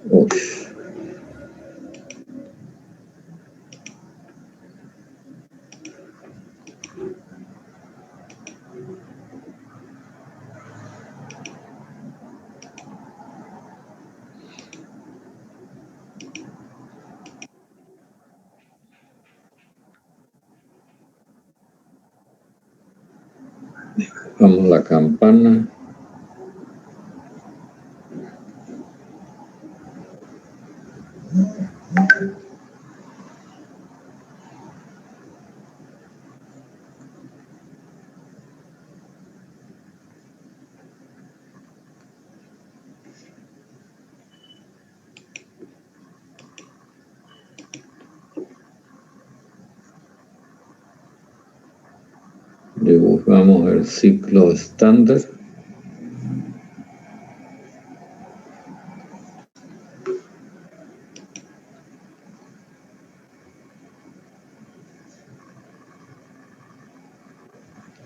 Uf. Vamos la campana. Dibujamos el ciclo estándar.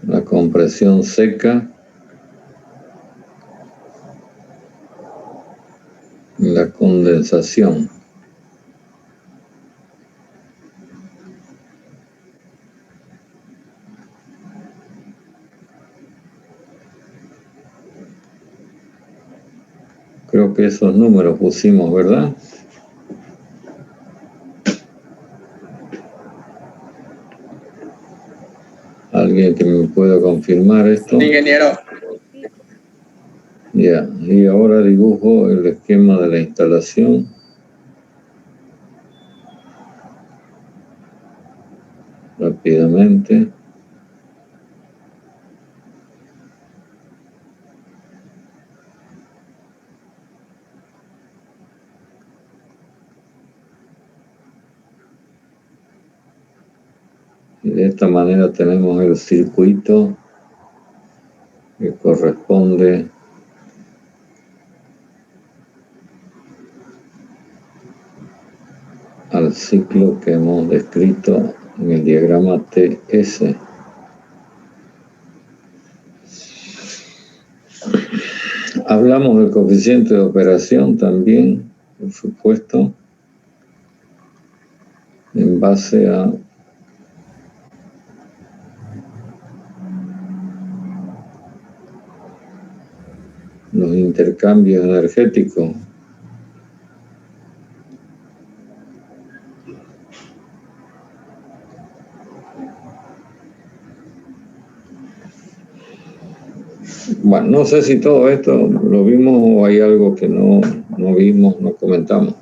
La compresión seca. La condensación. Creo que esos números pusimos, ¿verdad? ¿Alguien que me pueda confirmar esto? Ingeniero. Ya, y ahora dibujo el esquema de la instalación. Rápidamente. Y de esta manera tenemos el circuito que corresponde al ciclo que hemos descrito en el diagrama TS. Hablamos del coeficiente de operación también, por supuesto, en base a los intercambios energéticos. Bueno, no sé si todo esto lo vimos o hay algo que no vimos, no comentamos.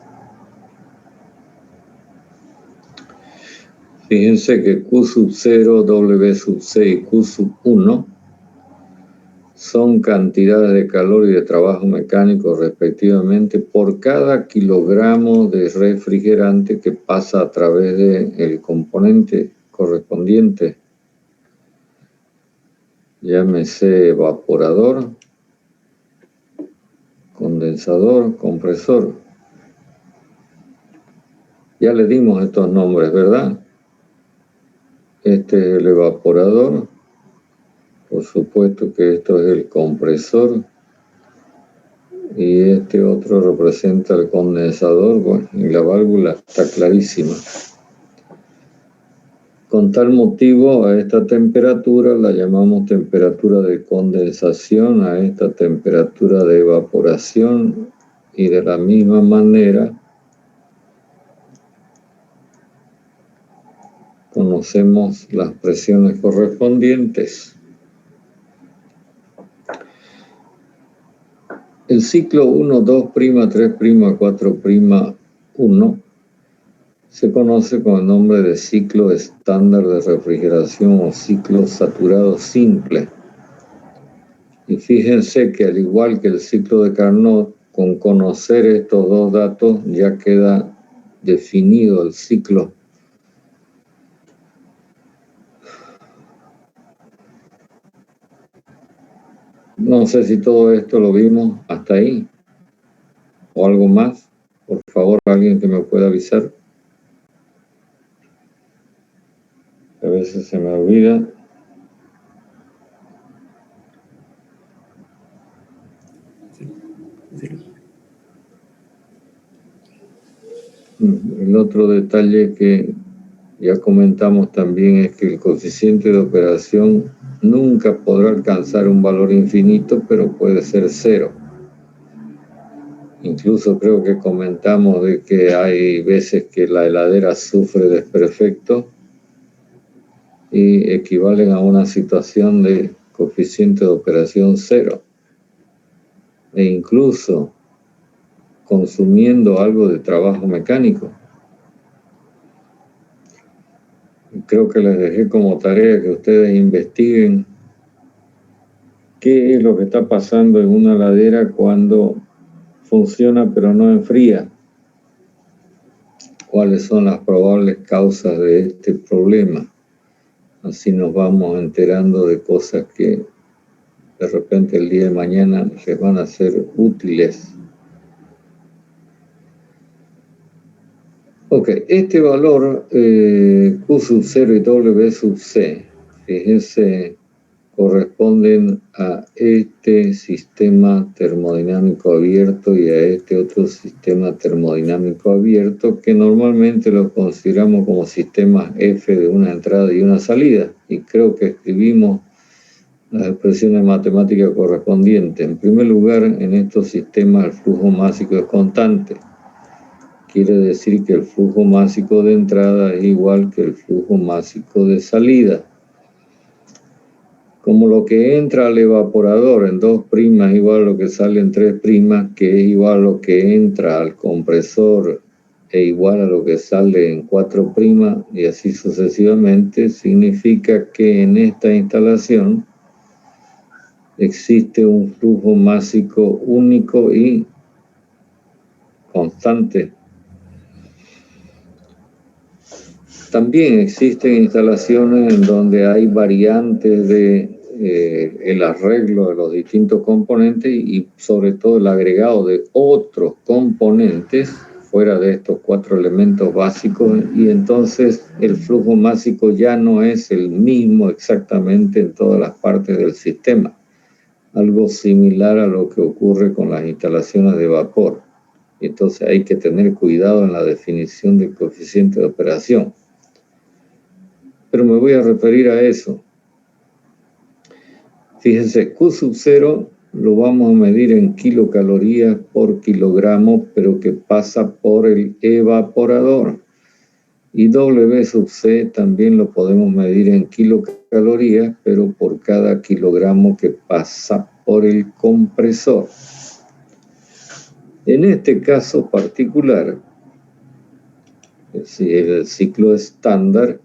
Fíjense que Q sub 0, W sub 6 y Q sub 1 son cantidades de calor y de trabajo mecánico respectivamente por cada kilogramo de refrigerante que pasa a través del componente correspondiente. Llámese evaporador, condensador, compresor. Ya le dimos estos nombres, ¿verdad? Este es el evaporador. Por supuesto que esto es el compresor. Y este otro representa el condensador. Bueno, y la válvula está clarísima. Con tal motivo, a esta temperatura la llamamos temperatura de condensación, a esta temperatura de evaporación, y de la misma manera conocemos las presiones correspondientes. El ciclo 1, 2', 3', 4', 1 se conoce con el nombre de ciclo estándar de refrigeración o ciclo saturado simple. Y fíjense que al igual que el ciclo de Carnot, con conocer estos dos datos ya queda definido el ciclo. No sé si todo esto lo vimos hasta ahí o algo más. Por favor, alguien que me pueda avisar. A veces se me olvida. El otro detalle que ya comentamos también es que el coeficiente de operación nunca podrá alcanzar un valor infinito, pero puede ser 0. Incluso creo que comentamos de que hay veces que la heladera sufre desperfectos y equivalen a una situación de coeficiente de operación 0. E incluso consumiendo algo de trabajo mecánico. Creo que les dejé como tarea que ustedes investiguen qué es lo que está pasando en una heladera cuando funciona pero no enfría. ¿Cuáles son las probables causas de este problema? Así nos vamos enterando de cosas que de repente el día de mañana les van a ser útiles. Ok, este valor Q sub 0 y W sub C, fíjense, corresponden a este sistema termodinámico abierto y a este otro sistema termodinámico abierto que normalmente lo consideramos como sistemas F de una entrada y una salida, y creo que escribimos las expresiones matemáticas correspondientes. En primer lugar, en estos sistemas el flujo másico es constante. Quiere decir que el flujo másico de entrada es igual que el flujo másico de salida. Como lo que entra al evaporador en 2' es igual a lo que sale en 3', que es igual a lo que entra al compresor e igual a lo que sale en 4', y así sucesivamente, significa que en esta instalación existe un flujo másico único y constante. También existen instalaciones en donde hay variantes de el arreglo de los distintos componentes y sobre todo el agregado de otros componentes fuera de estos 4 elementos básicos, y entonces el flujo másico ya no es el mismo exactamente en todas las partes del sistema. Algo similar a lo que ocurre con las instalaciones de vapor. Entonces hay que tener cuidado en la definición del coeficiente de operación. Pero me voy a referir a eso. Fíjense, Q sub 0 lo vamos a medir en kilocalorías por kilogramo, pero que pasa por el evaporador. Y W sub C también lo podemos medir en kilocalorías, pero por cada kilogramo que pasa por el compresor. En este caso particular, el ciclo estándar,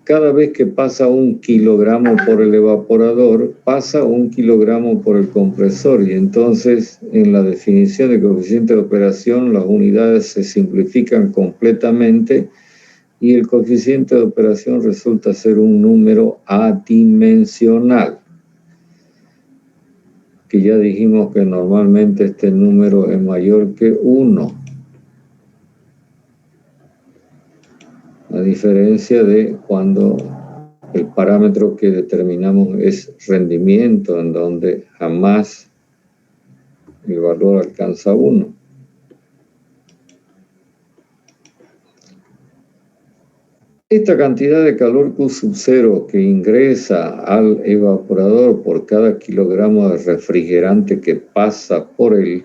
cada vez que pasa 1 kilogramo por el evaporador, pasa 1 kilogramo por el compresor, y entonces en la definición de coeficiente de operación las unidades se simplifican completamente y el coeficiente de operación resulta ser un número adimensional, que ya dijimos que normalmente este número es mayor que 1. A diferencia de cuando el parámetro que determinamos es rendimiento, en donde jamás el valor alcanza 1. Esta cantidad de calor Q sub 0 que ingresa al evaporador por cada kilogramo de refrigerante que pasa por él,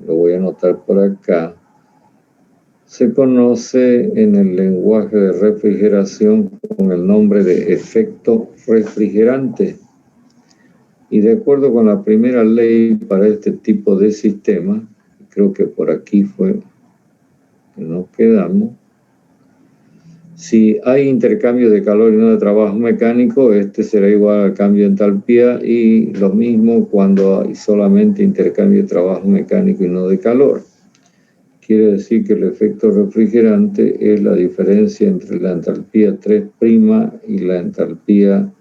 lo voy a anotar por acá, se conoce en el lenguaje de refrigeración con el nombre de efecto refrigerante. Y de acuerdo con la primera ley para este tipo de sistema, creo que por aquí fue que nos quedamos, si hay intercambio de calor y no de trabajo mecánico, este será igual al cambio de entalpía, y lo mismo cuando hay solamente intercambio de trabajo mecánico y no de calor. Quiere decir que el efecto refrigerante es la diferencia entre la entalpía 3' y la entalpía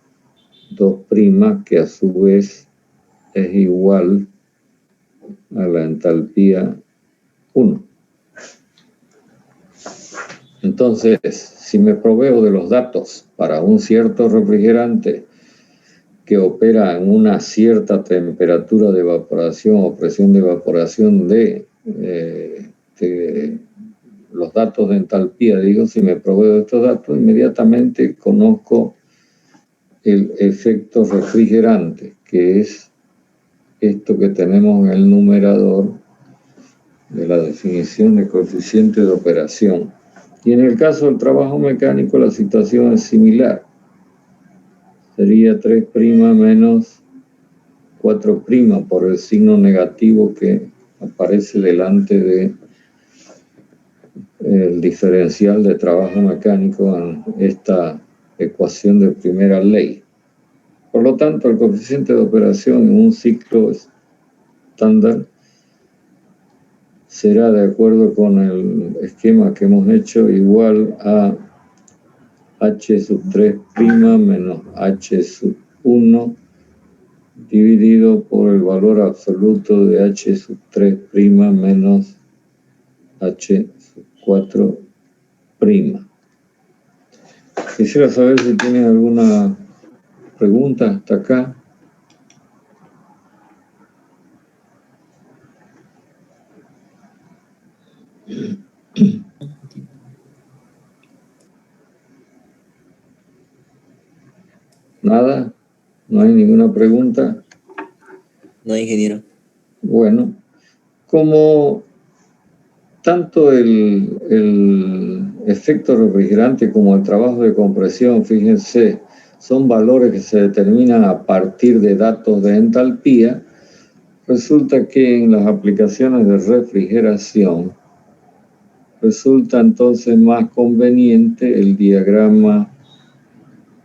2', que a su vez es igual a la entalpía 1. Entonces, si me proveo de los datos para un cierto refrigerante que opera en una cierta temperatura de evaporación o presión de evaporación de los datos de entalpía, digo, si me proveo de estos datos, inmediatamente conozco el efecto refrigerante, que es esto que tenemos en el numerador de la definición de coeficiente de operación. Y en el caso del trabajo mecánico la situación es similar. Sería 3' menos 4' por el signo negativo que aparece delante de el diferencial de trabajo mecánico en esta ecuación de primera ley. Por lo tanto, el coeficiente de operación en un ciclo estándar será, de acuerdo con el esquema que hemos hecho, igual a h sub 3' menos h sub 1 dividido por el valor absoluto de h sub 3' menos h sub 4'. Quisiera saber si tienen alguna pregunta hasta acá. ¿Nada? ¿No hay ninguna pregunta? No, ingeniero. Bueno, como tanto el efecto refrigerante como el trabajo de compresión, fíjense, son valores que se determinan a partir de datos de entalpía, resulta que en las aplicaciones de refrigeración resulta entonces más conveniente el diagrama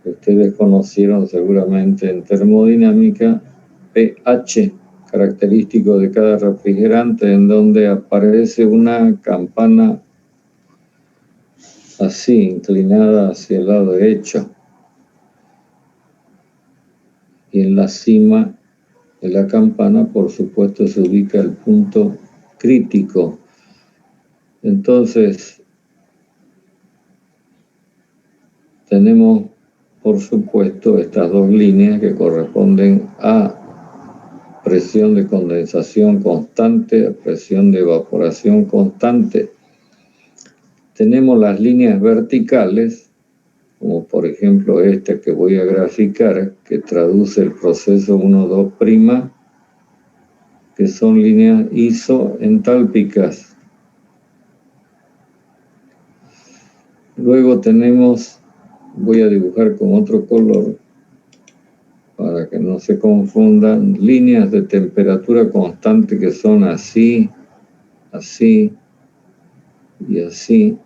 que ustedes conocieron seguramente en termodinámica, pH, característico de cada refrigerante, en donde aparece una campana así, inclinada hacia el lado derecho. Y en la cima de la campana, por supuesto, se ubica el punto crítico. Entonces, tenemos, por supuesto, estas dos líneas que corresponden a presión de condensación constante, a presión de evaporación constante. Tenemos las líneas verticales, como por ejemplo esta que voy a graficar, que traduce el proceso 1,2', que son líneas isoentálpicas. Luego tenemos, voy a dibujar con otro color, para que no se confundan, líneas de temperatura constante que son así, así y así.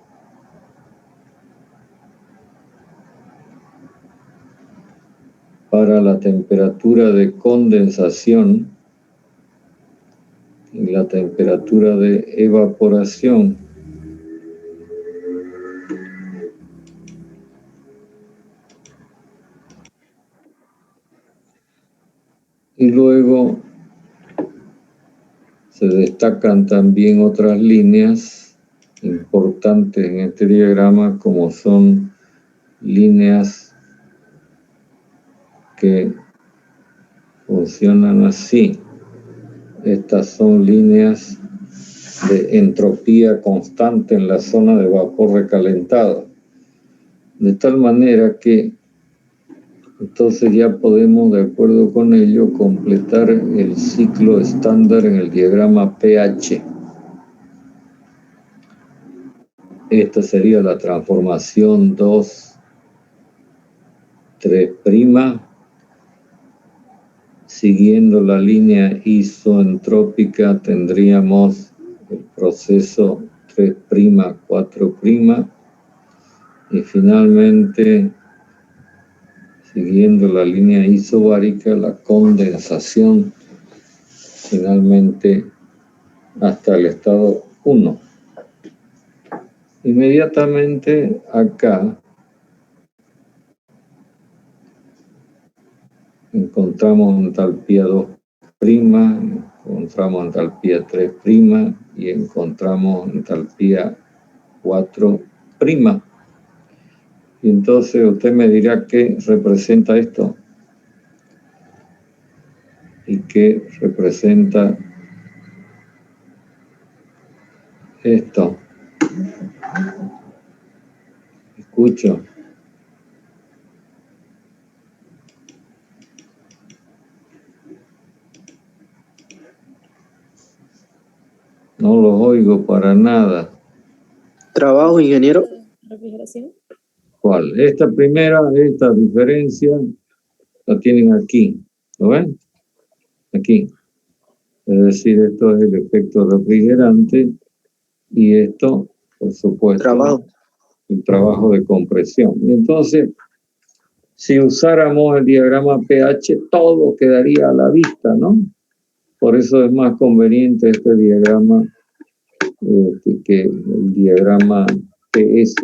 Para la temperatura de condensación y la temperatura de evaporación. Y luego se destacan también otras líneas importantes en este diagrama, como son líneas que funcionan así. Estas son líneas de entropía constante en la zona de vapor recalentado. De tal manera que entonces ya podemos, de acuerdo con ello, completar el ciclo estándar en el diagrama pH. Esta sería la transformación 2, 3'. Siguiendo la línea isoentrópica tendríamos el proceso 3', 4'. Y finalmente, siguiendo la línea isobárica, la condensación, finalmente hasta el estado 1. Inmediatamente acá encontramos entalpía 2', encontramos entalpía 3' y encontramos entalpía 4'. Y entonces usted me dirá qué representa esto y qué representa esto. Escucho. No los oigo para nada. Trabajo, ingeniero. Refrigeración. ¿Cuál? Esta diferencia la tienen aquí. ¿Lo ven? Aquí. Es decir, esto es el efecto refrigerante y esto, por supuesto, Trabajo. el trabajo de compresión. Y entonces, si usáramos el diagrama pH, todo quedaría a la vista, ¿no? Por eso es más conveniente este diagrama que el diagrama PS.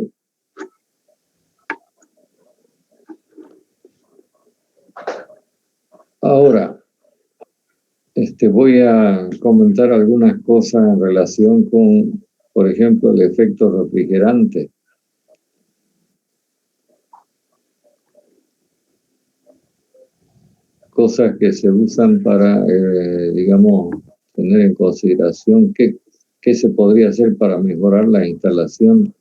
Ahora, voy a comentar algunas cosas en relación con, por ejemplo, el efecto refrigerante. Cosas que se usan para, digamos, tener en consideración qué se podría hacer para mejorar la instalación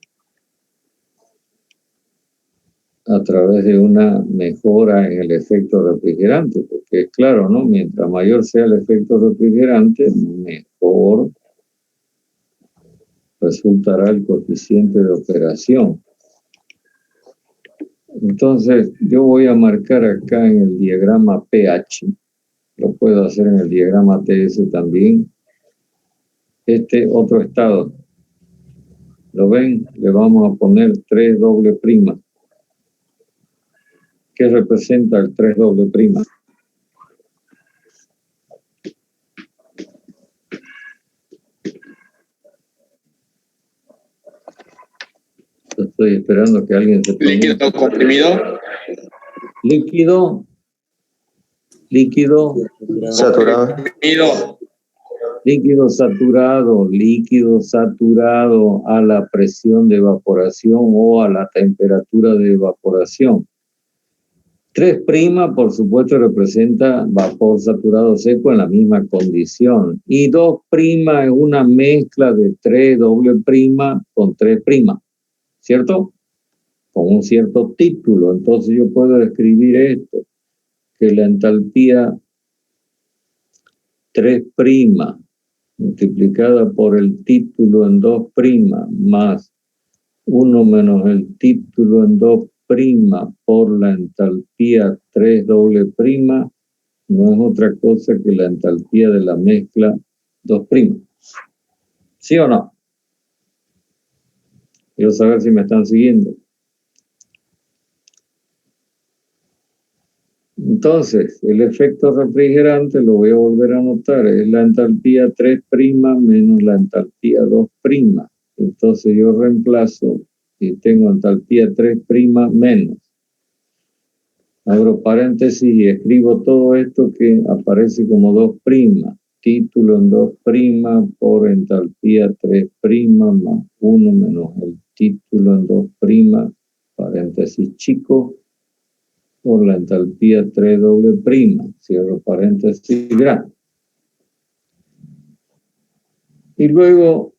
a través de una mejora en el efecto refrigerante, porque es claro, ¿no? Mientras mayor sea el efecto refrigerante, mejor resultará el coeficiente de operación. Entonces, yo voy a marcar acá en el diagrama pH, lo puedo hacer en el diagrama TS también, este otro estado. ¿Lo ven? Le vamos a poner 3 doble prima. ¿Qué representa el 3 doble prima? Estoy esperando que alguien se ponga. Líquido comprimido. Líquido Saturado. líquido saturado a la presión de evaporación o a la temperatura de evaporación. 3', por supuesto, representa vapor saturado seco en la misma condición. Y 2' es una mezcla de 3 doble prima con 3', ¿cierto? Con un cierto título. Entonces yo puedo escribir esto, que la entalpía 3' multiplicada por el título en 2' más 1 menos el título en 2' por la entalpía 3 doble prima no es otra cosa que la entalpía de la mezcla 2'. ¿Sí o no? Quiero saber si me están siguiendo. Entonces, el efecto refrigerante, lo voy a volver a anotar, es la entalpía 3' menos la entalpía 2'. Entonces yo reemplazo y tengo entalpía 3' menos. Abro paréntesis y escribo todo esto que aparece como 2'. Título en 2' por entalpía 3' más 1 menos el título en 2', paréntesis chico, por la entalpía 3 doble prima, cierro paréntesis grande. Y luego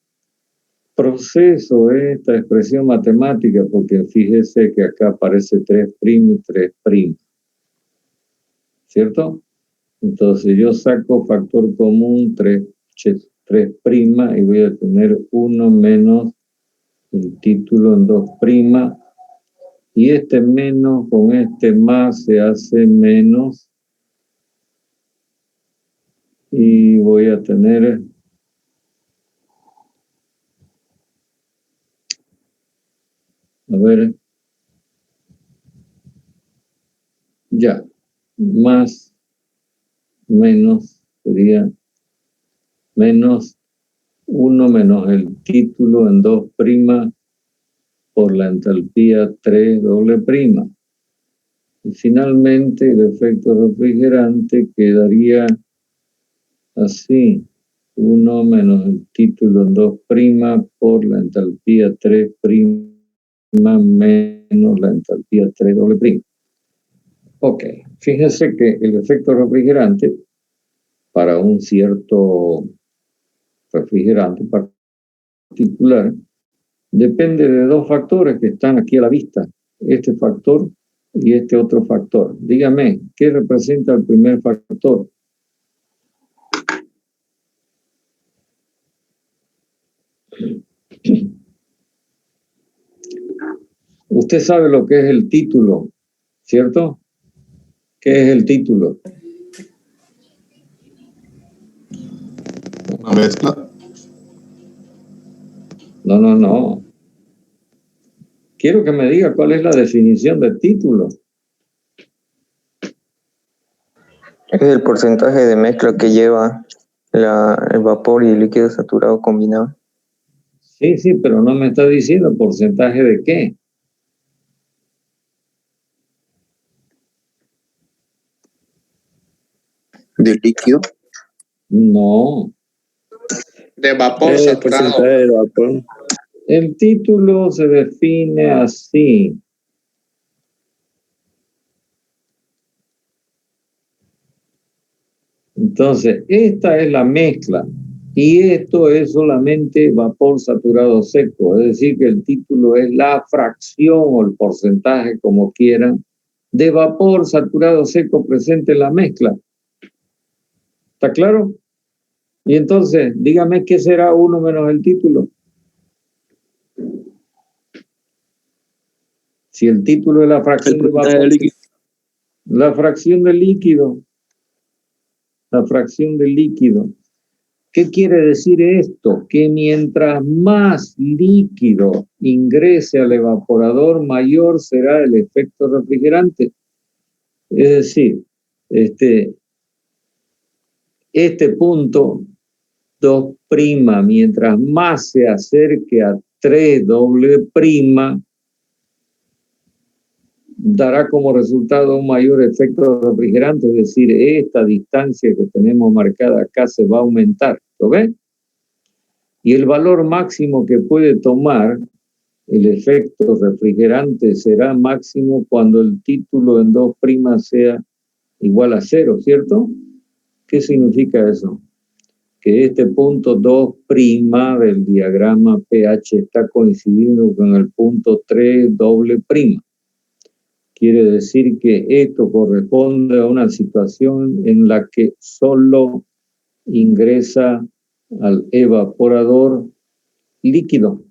proceso esta expresión matemática, porque fíjese que acá aparece 3' y 3', ¿cierto? Entonces yo saco factor común 3' y voy a tener 1 menos el título en 2', y este menos con este más se hace menos, y voy a tener ya, más, menos, sería menos 1 menos el título en 2' por la entalpía 3 doble prima. Y finalmente el efecto refrigerante quedaría así, 1 menos el título en 2' por la entalpía 3' menos la entalpía 3 doble prima. Ok, fíjense que el efecto refrigerante para un cierto refrigerante particular depende de dos factores que están aquí a la vista. Este factor y este otro factor. Dígame, ¿qué representa el primer factor? Usted sabe lo que es el título, ¿cierto? ¿Qué es el título? Una mezcla. No. Quiero que me diga cuál es la definición de título. Es el porcentaje de mezcla que lleva el vapor y el líquido saturado combinado. Sí, pero no me está diciendo porcentaje de qué. ¿Del líquido? No. De vapor saturado. Porcentaje de vapor. El título se define así. Entonces, esta es la mezcla y esto es solamente vapor saturado seco, es decir, que el título es la fracción o el porcentaje, como quieran, de vapor saturado seco presente en la mezcla. ¿Está claro? Y entonces, dígame qué será 1 menos el título. Si el título es la fracción de vapor, la fracción del líquido. La fracción del líquido. ¿Qué quiere decir esto? Que mientras más líquido ingrese al evaporador, mayor será el efecto refrigerante. Es decir, este punto 2', mientras más se acerque a 3', dará como resultado un mayor efecto refrigerante, es decir, esta distancia que tenemos marcada acá se va a aumentar, ¿lo ven? Y el valor máximo que puede tomar el efecto refrigerante será máximo cuando el título en 2' sea igual a 0, ¿cierto? ¿Qué significa eso? Que este punto 2' del diagrama pH está coincidiendo con el punto 3'. Quiere decir que esto corresponde a una situación en la que solo ingresa al evaporador líquido.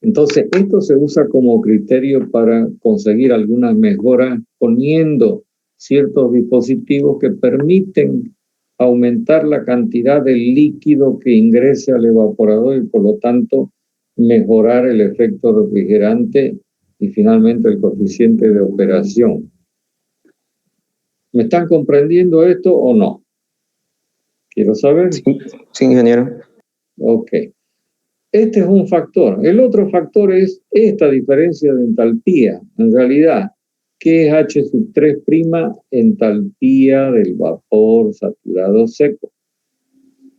Entonces, esto se usa como criterio para conseguir algunas mejoras poniendo ciertos dispositivos que permiten aumentar la cantidad de líquido que ingrese al evaporador y por lo tanto mejorar el efecto refrigerante y finalmente el coeficiente de operación. ¿Me están comprendiendo esto o no? Quiero saber. Sí, ingeniero. Ok. Este es un factor. El otro factor es esta diferencia de entalpía. En realidad, ¿qué es H3'? Entalpía del vapor saturado seco.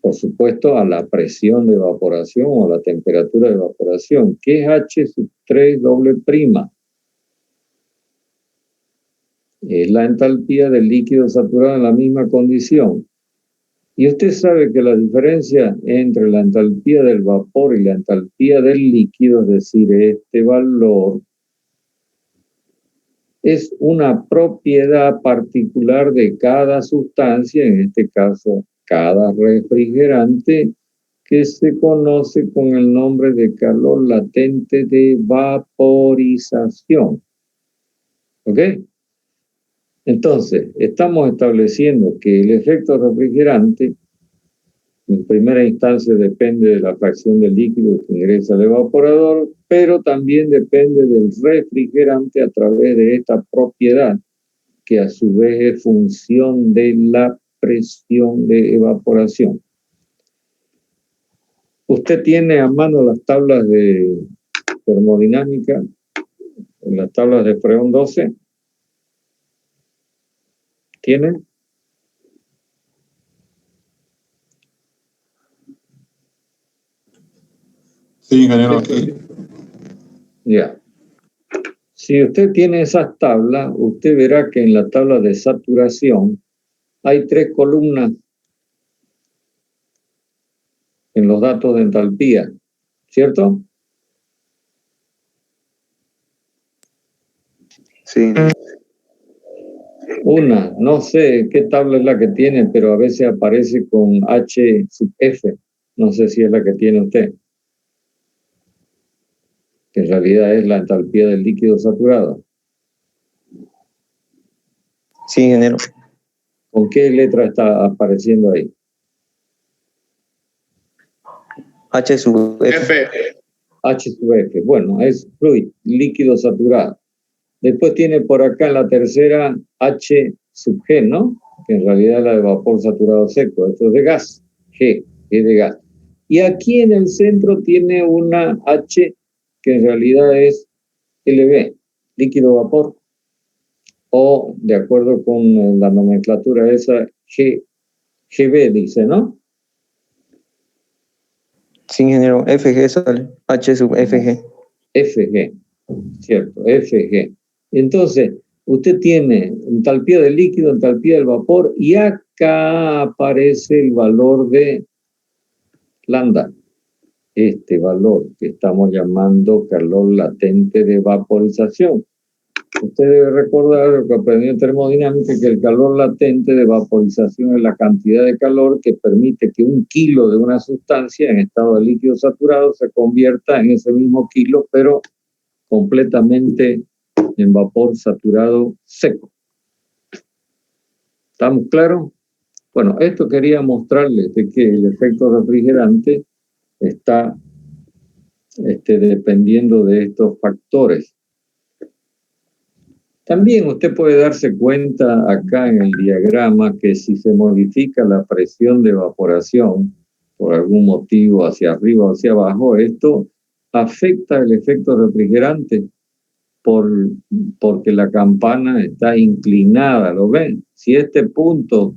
Por supuesto, a la presión de evaporación o a la temperatura de evaporación. ¿Qué es H3'? Es la entalpía del líquido saturado en la misma condición. Y usted sabe que la diferencia entre la entalpía del vapor y la entalpía del líquido, es decir, este valor, es una propiedad particular de cada sustancia, en este caso, cada refrigerante, que se conoce con el nombre de calor latente de vaporización. ¿Ok? Entonces, estamos estableciendo que el efecto refrigerante en primera instancia depende de la fracción del líquido que ingresa al evaporador, pero también depende del refrigerante a través de esta propiedad, que a su vez es función de la presión de evaporación. Usted tiene a mano las tablas de termodinámica, las tablas de Freón 12. ¿Tienen? Sí, ingeniero, aquí. Ya. Si usted tiene esas tablas, usted verá que en la tabla de saturación hay 3 columnas. en los datos de entalpía, ¿cierto? Sí. Una, no sé qué tabla es la que tiene, pero a veces aparece con H sub F. No sé si es la que tiene usted. Que en realidad es la entalpía del líquido saturado. Sí, ingeniero. ¿Con qué letra está apareciendo ahí? H sub F. F. H sub F. Bueno, es fluid, líquido saturado. Después tiene por acá en la tercera H sub G, ¿no? Que en realidad es la de vapor saturado seco. Esto es de gas. G, es de gas. Y aquí en el centro tiene una H que en realidad es LB, líquido vapor. O, de acuerdo con la nomenclatura esa, GB dice, ¿no? Sí, ingeniero. FG sale. H sub FG. FG, cierto, FG. Entonces, usted tiene entalpía del líquido, entalpía del vapor, y acá aparece el valor de lambda, este valor que estamos llamando calor latente de vaporización. Usted debe recordar lo que aprendió en termodinámica, que el calor latente de vaporización es la cantidad de calor que permite que 1 kilo de una sustancia en estado de líquido saturado se convierta en ese mismo kilo, pero completamente en vapor saturado seco. ¿Estamos claros? Bueno, esto quería mostrarles de que el efecto refrigerante está dependiendo de estos factores. También usted puede darse cuenta acá en el diagrama que si se modifica la presión de evaporación por algún motivo hacia arriba o hacia abajo, esto afecta el efecto refrigerante porque la campana está inclinada, ¿lo ven? Si este punto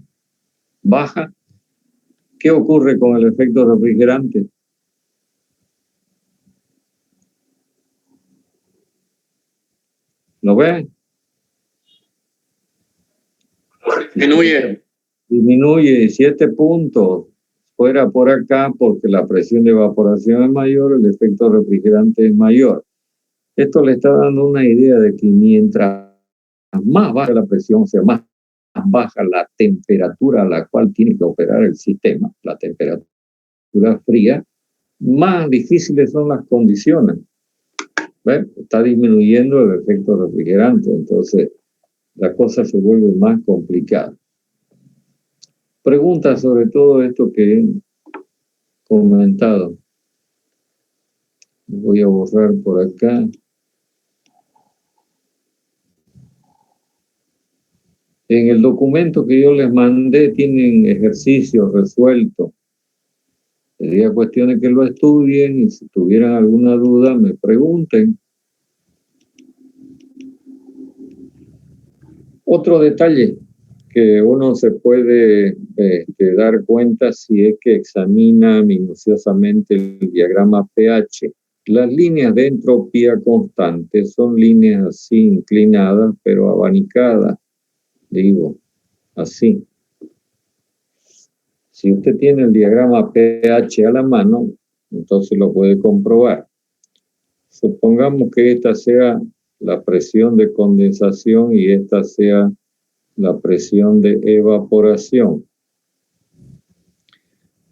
baja, ¿qué ocurre con el efecto refrigerante? ¿Lo ven? Disminuye. Disminuye. Si este punto fuera por acá, porque la presión de evaporación es mayor, el efecto refrigerante es mayor. Esto le está dando una idea de que mientras más baja la presión, o sea, más baja la temperatura a la cual tiene que operar el sistema, la temperatura fría, más difíciles son las condiciones. ¿Ven? Está disminuyendo el efecto refrigerante, entonces la cosa se vuelve más complicada. Preguntas sobre todo esto que he comentado. Voy a borrar por acá. En el documento que yo les mandé tienen ejercicios resueltos. Sería cuestión de que lo estudien y si tuvieran alguna duda me pregunten. Otro detalle que uno se puede dar cuenta si es que examina minuciosamente el diagrama pH. Las líneas de entropía constante son líneas así inclinadas pero abanicadas, digo, así. Si usted tiene el diagrama pH a la mano, entonces lo puede comprobar. Supongamos que esta sea la presión de condensación y esta sea la presión de evaporación.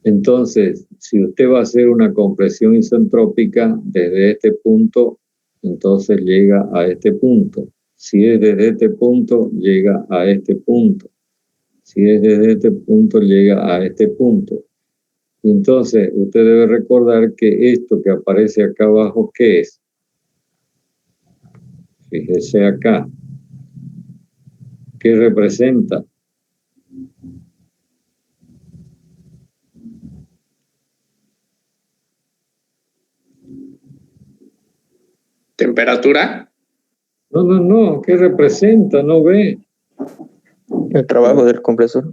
Entonces, si usted va a hacer una compresión isentrópica desde este punto, entonces llega a este punto. Si es desde este punto, llega a este punto. Si es desde este punto, llega a este punto. Entonces, usted debe recordar que esto que aparece acá abajo, ¿qué es? Fíjese acá. ¿Qué representa? ¿Temperatura? No. ¿Qué representa? ¿No ve? El trabajo del compresor.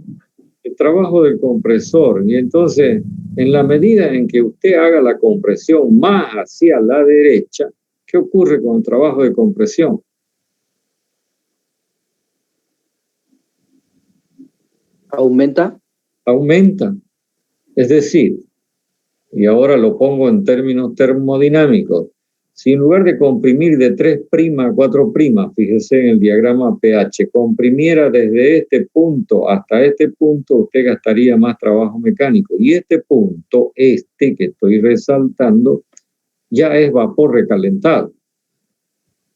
El trabajo del compresor. Y entonces, en la medida en que usted haga la compresión más hacia la derecha, ¿qué ocurre con el trabajo de compresión? ¿Aumenta? Aumenta. Es decir, Y ahora lo pongo en términos termodinámicos. Si en lugar de comprimir de 3' a 4', fíjese en el diagrama pH, comprimiera desde este punto hasta este punto, usted gastaría más trabajo mecánico. Y este punto, que estoy resaltando, ya es vapor recalentado.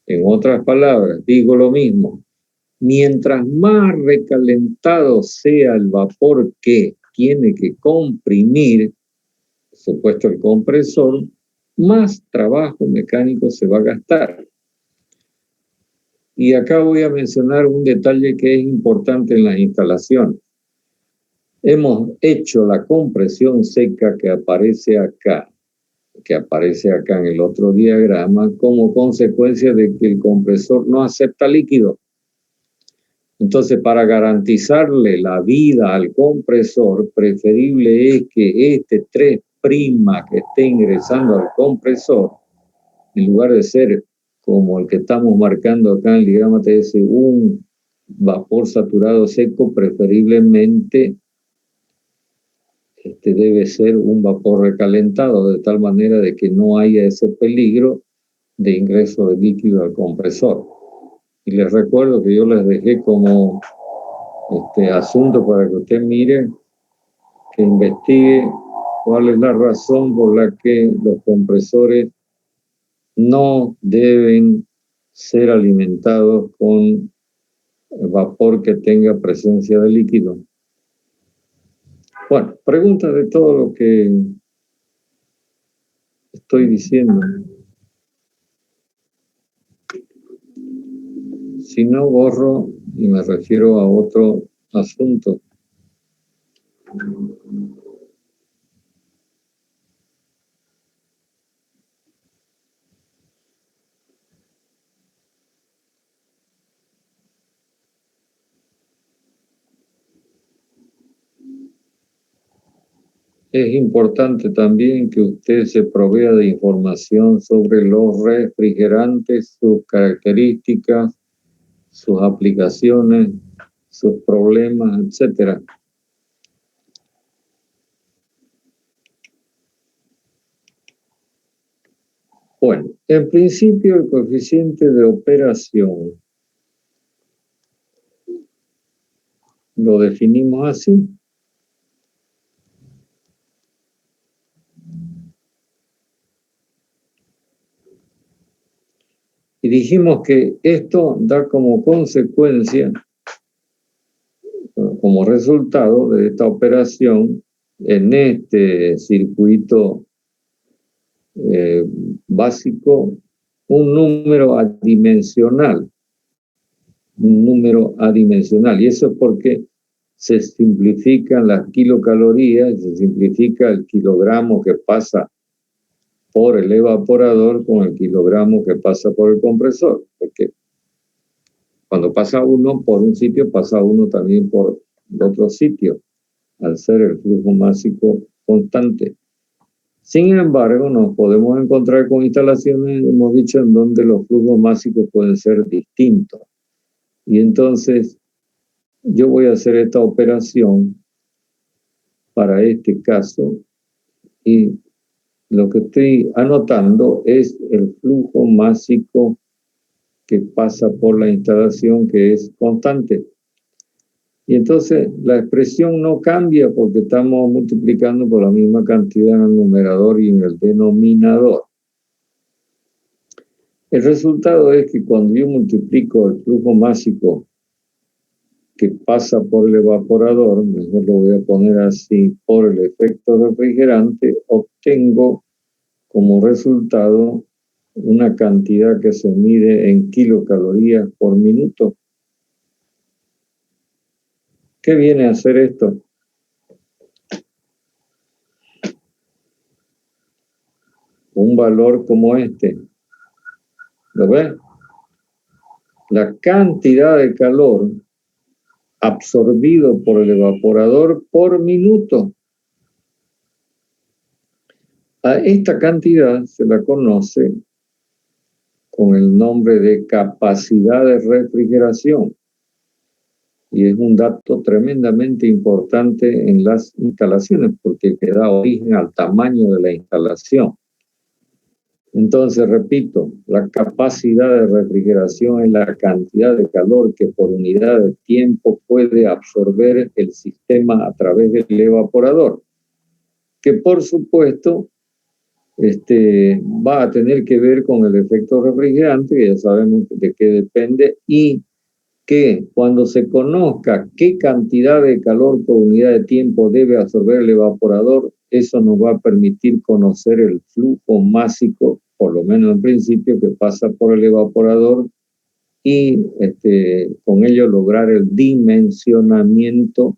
En otras palabras, digo lo mismo. Mientras más recalentado sea el vapor que tiene que comprimir, por supuesto el compresor, más trabajo mecánico se va a gastar. Y acá voy a mencionar un detalle que es importante en las instalaciones. Hemos hecho la compresión seca que aparece acá en el otro diagrama, como consecuencia de que el compresor no acepta líquido. Entonces, para garantizarle la vida al compresor, preferible es que este 3' que esté ingresando al compresor, en lugar de ser como el que estamos marcando acá en el diagrama TS, un vapor saturado seco, preferiblemente debe ser un vapor recalentado, de tal manera de que no haya ese peligro de ingreso de líquido al compresor. Y les recuerdo que yo les dejé como asunto para que usted mire, que investigue cuál es la razón por la que los compresores no deben ser alimentados con vapor que tenga presencia de líquido. Bueno, pregunta de todo lo que estoy diciendo. Si no, borro y me refiero a otro asunto. Es importante también que usted se provea de información sobre los refrigerantes, sus características, sus aplicaciones, sus problemas, etc. Bueno, en principio el coeficiente de operación lo definimos así. Y dijimos que esto da como consecuencia, como resultado de esta operación, en este circuito básico, un número adimensional. Y eso es porque se simplifican las kilocalorías, se simplifica el kilogramo que pasa por el evaporador con el kilogramo que pasa por el compresor, porque cuando pasa uno por un sitio, pasa uno también por el otro sitio, al ser el flujo másico constante. Sin embargo, nos podemos encontrar con instalaciones, hemos dicho, en donde los flujos másicos pueden ser distintos. Y entonces, yo voy a hacer esta operación para este caso y lo que estoy anotando es el flujo másico que pasa por la instalación, que es constante. Y entonces la expresión no cambia porque estamos multiplicando por la misma cantidad en el numerador y en el denominador. El resultado es que cuando yo multiplico el flujo másico que pasa por el evaporador, mejor lo voy a poner así, por el efecto refrigerante, obtengo como resultado una cantidad que se mide en kilocalorías por minuto. ¿Qué viene a hacer esto? Un valor como este. ¿Lo ves? La cantidad de calor absorbido por el evaporador por minuto. A esta cantidad se la conoce con el nombre de capacidad de refrigeración. y es un dato tremendamente importante en las instalaciones porque da origen al tamaño de la instalación. Entonces, repito, la capacidad de refrigeración es la cantidad de calor que por unidad de tiempo puede absorber el sistema a través del evaporador, que por supuesto va a tener que ver con el efecto refrigerante, que ya sabemos de qué depende, y que cuando se conozca qué cantidad de calor por unidad de tiempo debe absorber el evaporador, eso nos va a permitir conocer el flujo másico, por lo menos en principio, que pasa por el evaporador y con ello lograr el dimensionamiento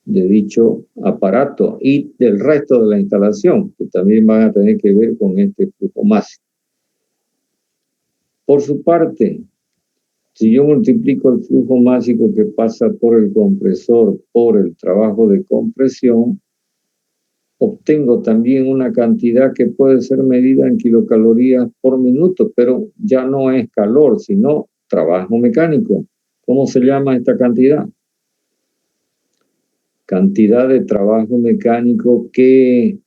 de dicho aparato y del resto de la instalación, que también van a tener que ver con este flujo másico. Por su parte, si yo multiplico el flujo másico que pasa por el compresor por el trabajo de compresión, obtengo también una cantidad que puede ser medida en kilocalorías por minuto, pero ya no es calor, sino trabajo mecánico. ¿Cómo se llama esta cantidad? Cantidad de trabajo mecánico que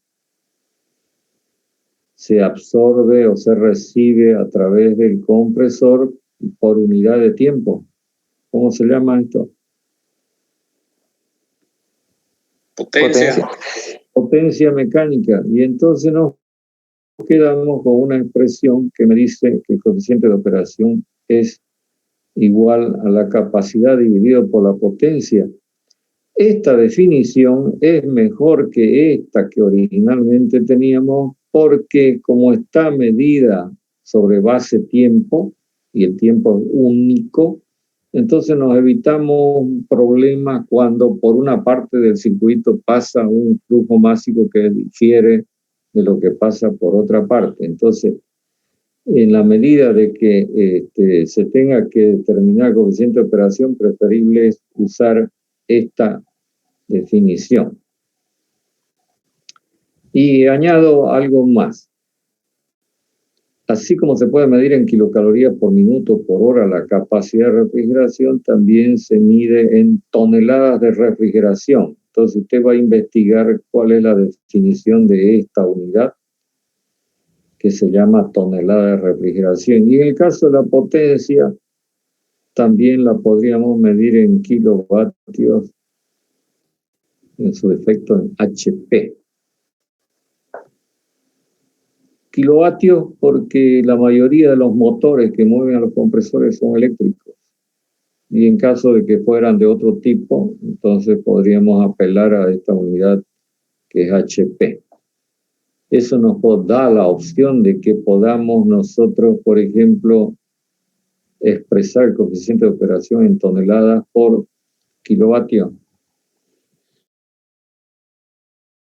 se absorbe o se recibe a través del compresor por unidad de tiempo. ¿Cómo se llama esto? Potencia mecánica. Y entonces nos quedamos con una expresión que me dice que el coeficiente de operación es igual a la capacidad dividido por la potencia. Esta definición es mejor que esta que originalmente teníamos porque como está medida sobre base tiempo y el tiempo es único, entonces nos evitamos problemas cuando por una parte del circuito pasa un flujo másico que difiere de lo que pasa por otra parte. Entonces, en la medida de que se tenga que determinar el coeficiente de operación, preferible es usar esta definición. Y añado algo más. Así como se puede medir en kilocalorías por minuto por hora la capacidad de refrigeración, también se mide en toneladas de refrigeración. Entonces usted va a investigar cuál es la definición de esta unidad, que se llama tonelada de refrigeración. Y en el caso de la potencia, también la podríamos medir en kilovatios, en su defecto en HP. Kilovatios porque la mayoría de los motores que mueven a los compresores son eléctricos. Y en caso de que fueran de otro tipo, entonces podríamos apelar a esta unidad que es HP. Eso nos da la opción de que podamos nosotros, por ejemplo, expresar el coeficiente de operación en toneladas por kilovatio.